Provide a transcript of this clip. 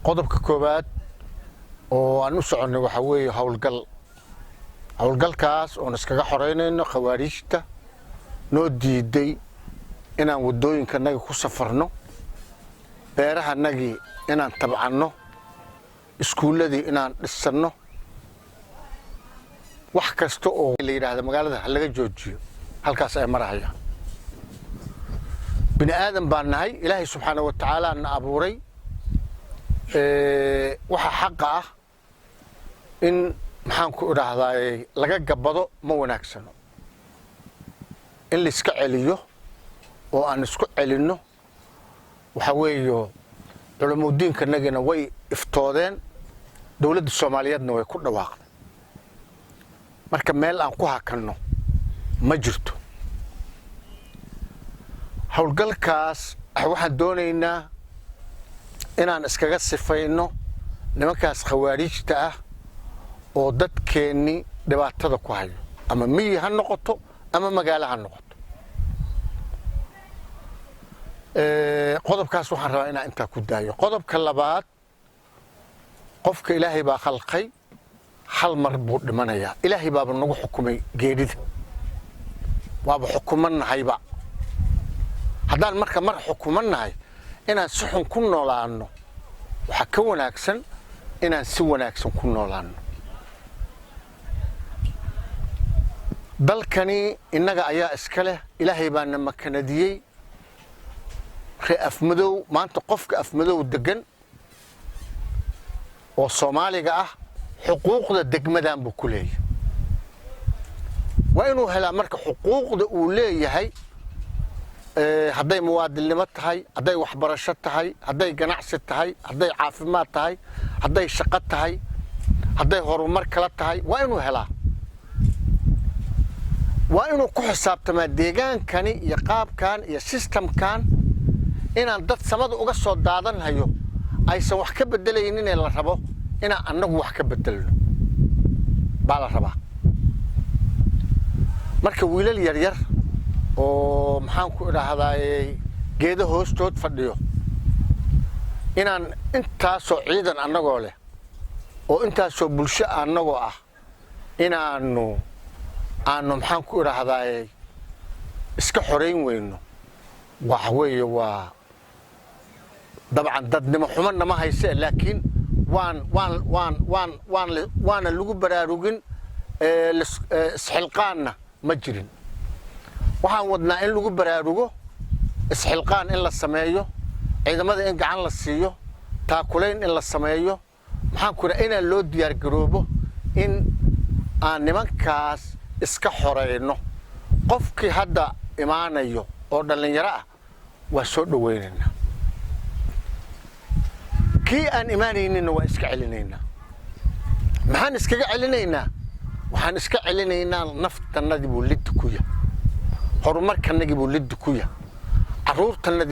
qodobka koobaad oo aan u soconay waxa weeye hawlgalkaas oo iskaga xoreynayno khawaarijta noo diiday inaan wadooyinkanaga ku safarno beerahanagi inaan tabcanno iskuuladii inaan dhisano wax kasta oo la yiraahdo magaalada laga joojiyo halkaas ay marayaan bini aadan baan nahay ilaahay subxaanahu wa ta'aala na abuuray waxa xaq ah in maxaan ku iraahdaa laga gabado ma wanaagsano in la iska celiyo oo aan isku celino waxa weeyo culuumudiinka nagina way iftoodeen dawladda Soomaaliyeedna way ku dhawaaqday marka meel aan ku hakanno ma jirto hawlgalkaas waxaan doonaynaa inaan iskaga sifayno nimankaas khawaarijta ah oo dadkeenni dhibaatada ku hayo ama miyi ha noqoto ama magaalo ha noqoto qodobkaas waxaan rabaa inaan inta ku daayo qodobka labaad qofka ilaahay baa khalqay hal mar buu dhimanayaa ilaahay baa nagu xukumay geerida waaba xukumannahayba haddaan marka mar xukumannahay inaan si xun ku noolaano waxa ka wanaagsan inaan si wanaagsan ku noolaano dalkani innaga ayaa iska leh ilaahay baa na makanadiyey afmadow maanta qofka afmadow degan oo Soomaaliga ah xuquuqda degmadan buu ku leeyahay waa inuu helaa marka xuquuqda uu leeyahay hadday muwaadinimo tahay hadday waxbarasho tahay hadday ganacsi tahay hadday caafimaad tahay hadday shaqo tahay hadday horumar kala tahay waa inuu helaa waa inuu ku xisaabtamaa deegaankani iyo qaabkan iyo systemkan inaan dad samada uga soo daadanhayo aysan wax ka bedelaynin in la rabo inaan annagu wax ka bedelno baa la rabaa marka wiilal yar yar oo maxaan ku iraahdaa geedo hoostood fadhiyo inaan intaasoo ciidan annagoo leh oo intaasoo bulsho annagoo ah inaanu maxaan ku iraahdaa iska xoreyn weyno waxa weeye waa dabcan dadnimo xuman ma hayse laakiin waan lagu baraarugin isxilqaanna ma jirin waxaan wadnaa in lagu baraarugo isxilqaan in la sameeyo ciidamada in gacan la siiyo taakulayn in la sameeyo maxaan ku raa inaan loo diyaar garoobo in aan nimankaas iska xoreyno qofkii hadda imaanayo oo dhalinyaro ah waa soo dhaweynayna kii aan imaanaynina waa iska celinaynaa maxaan iskaga celinaynaa waxaan iska celinaynaa naftanadii buu lid ku yahay horumarkanagii buu lid ku yahay caruurtanadii